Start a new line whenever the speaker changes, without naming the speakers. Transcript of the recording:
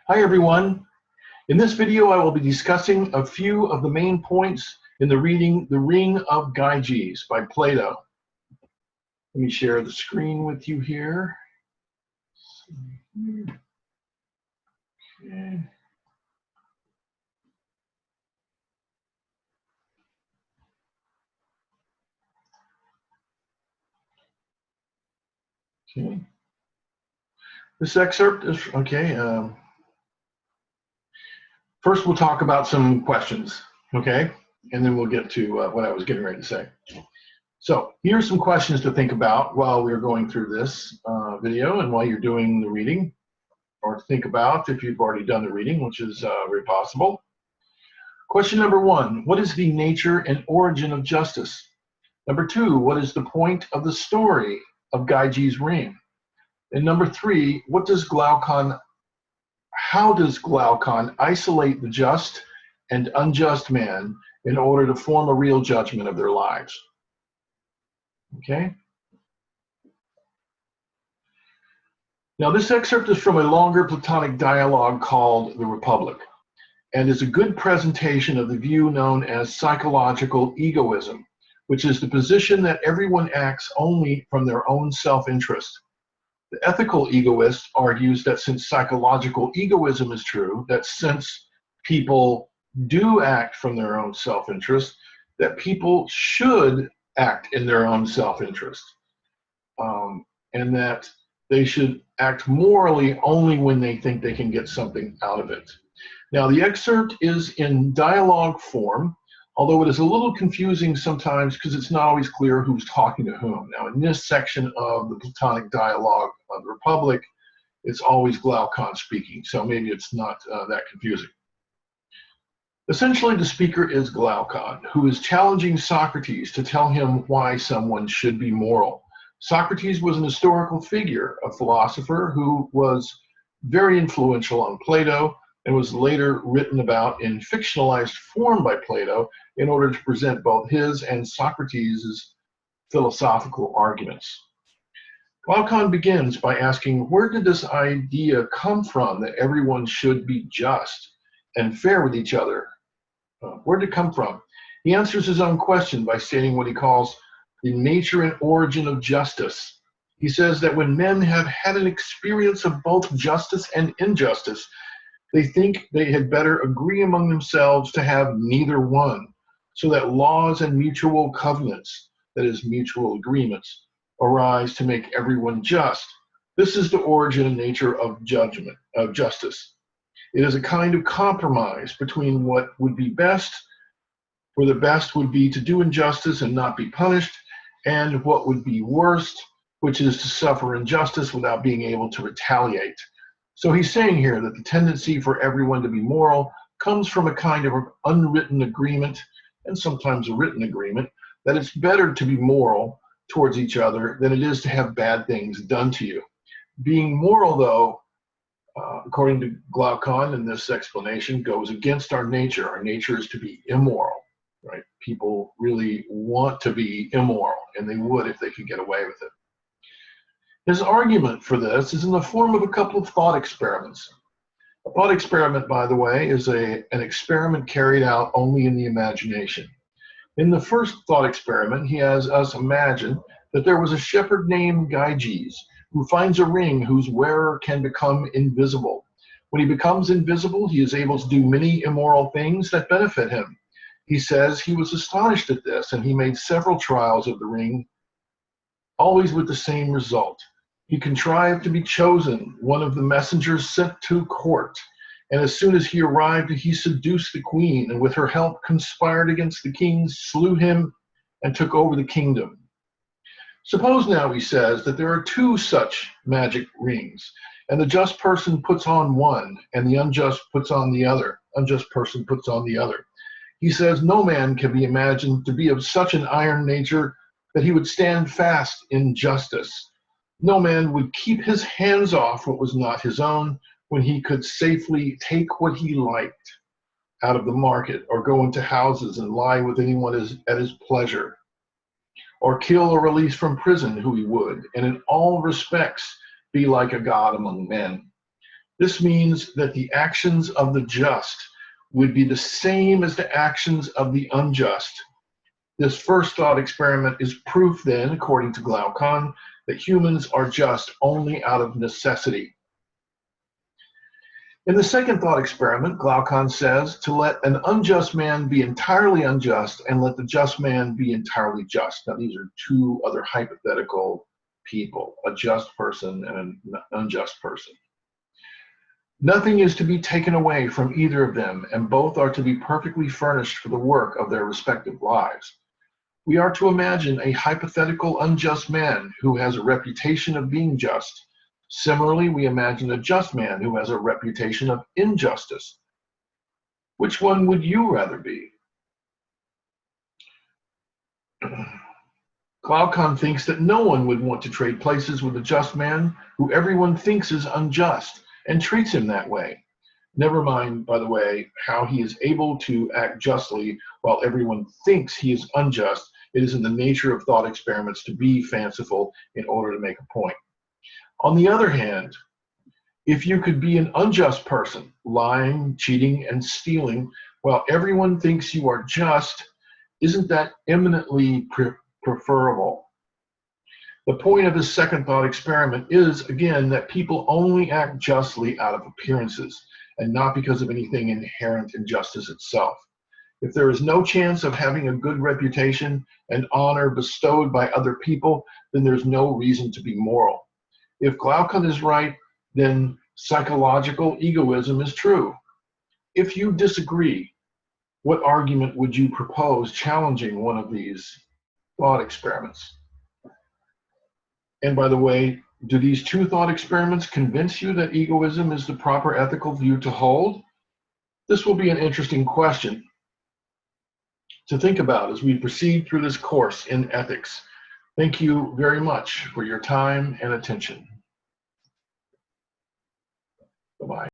Hi everyone. In this video I will be discussing a few of the main points in the reading The Ring of Gyges by Plato. Let me share the screen with you here. Okay. Okay. This excerpt is, first we'll talk about some questions, okay? And then we'll get to what I was getting ready to say. So here's some questions to think about while we're going through this video and while you're doing the reading, or to think about if you've already done the reading, which is very possible. Question number 1, what is the nature and origin of justice? Number 2, what is the point of the story of Gyges' ring? And number 3, how does Glaucon isolate the just and unjust man in order to form a real judgment of their lives? Okay. Now this excerpt is from a longer Platonic dialogue called The Republic, and is a good presentation of the view known as psychological egoism, which is the position that everyone acts only from their own self-interest. The ethical egoist argues that since psychological egoism is true, that since people do act from their own self-interest, that people should act in their own self-interest, and that they should act morally only when they think they can get something out of it. Now, the excerpt is in dialogue form, although it is a little confusing sometimes because it's not always clear who's talking to whom. Now, in this section of the Platonic dialogue of the Republic, it's always Glaucon speaking, so maybe it's not that confusing. Essentially, the speaker is Glaucon, who is challenging Socrates to tell him why someone should be moral. Socrates was an historical figure, a philosopher who was very influential on Plato, and was later written about in fictionalized form by Plato in order to present both his and Socrates' philosophical arguments. Glaucon begins by asking, where did this idea come from that everyone should be just and fair with each other? Where did it come from? He answers his own question by stating what he calls the nature and origin of justice. He says that when men have had an experience of both justice and injustice, they think they had better agree among themselves to have neither one, so that laws and mutual covenants, that is, mutual agreements, arise to make everyone just. This is the origin and nature of judgment, of justice. It is a kind of compromise between what would be best, where the best would be to do injustice and not be punished, and what would be worst, which is to suffer injustice without being able to retaliate. So he's saying here that the tendency for everyone to be moral comes from a kind of unwritten agreement, and sometimes a written agreement, that it's better to be moral towards each other than it is to have bad things done to you. Being moral, though, according to Glaucon in this explanation, goes against our nature. Our nature is to be immoral, right? People really want to be immoral, and they would if they could get away with it. His argument for this is in the form of a couple of thought experiments. A thought experiment, by the way, is an experiment carried out only in the imagination. In the first thought experiment, he has us imagine that there was a shepherd named Gyges who finds a ring whose wearer can become invisible. When he becomes invisible, he is able to do many immoral things that benefit him. He says he was astonished at this, and he made several trials of the ring, always with the same result. He contrived to be chosen one of the messengers sent to court, and as soon as he arrived, he seduced the queen, and with her help conspired against the king, slew him, and took over the kingdom. Suppose now, he says, that there are two such magic rings, and the just person puts on one, and the unjust puts on the other. Unjust person puts on the other. He says no man can be imagined to be of such an iron nature that he would stand fast in justice. No man would keep his hands off what was not his own when he could safely take what he liked out of the market, or go into houses and lie with anyone at his pleasure, or kill or release from prison who he would, and in all respects be like a god among men. This means that the actions of the just would be the same as the actions of the unjust. This first thought experiment is proof then, according to Glaucon, that humans are just only out of necessity. In the second thought experiment, Glaucon says to let an unjust man be entirely unjust and let the just man be entirely just. Now, these are two other hypothetical people, a just person and an unjust person. Nothing is to be taken away from either of them, and both are to be perfectly furnished for the work of their respective lives. We are to imagine a hypothetical unjust man who has a reputation of being just. Similarly, we imagine a just man who has a reputation of injustice. Which one would you rather be? Glaucon thinks that no one would want to trade places with a just man who everyone thinks is unjust and treats him that way. Never mind, by the way, how he is able to act justly while everyone thinks he is unjust. It is in the nature of thought experiments to be fanciful in order to make a point. On the other hand, if you could be an unjust person, lying, cheating, and stealing, while everyone thinks you are just, isn't that eminently preferable? The point of this second thought experiment is, again, that people only act justly out of appearances and not because of anything inherent in justice itself. If there is no chance of having a good reputation and honor bestowed by other people, then there's no reason to be moral. If Glaucon is right, then psychological egoism is true. If you disagree, what argument would you propose challenging one of these thought experiments? And by the way, do these two thought experiments convince you that egoism is the proper ethical view to hold? This will be an interesting question to think about as we proceed through this course in ethics. Thank you very much for your time and attention. Bye-bye.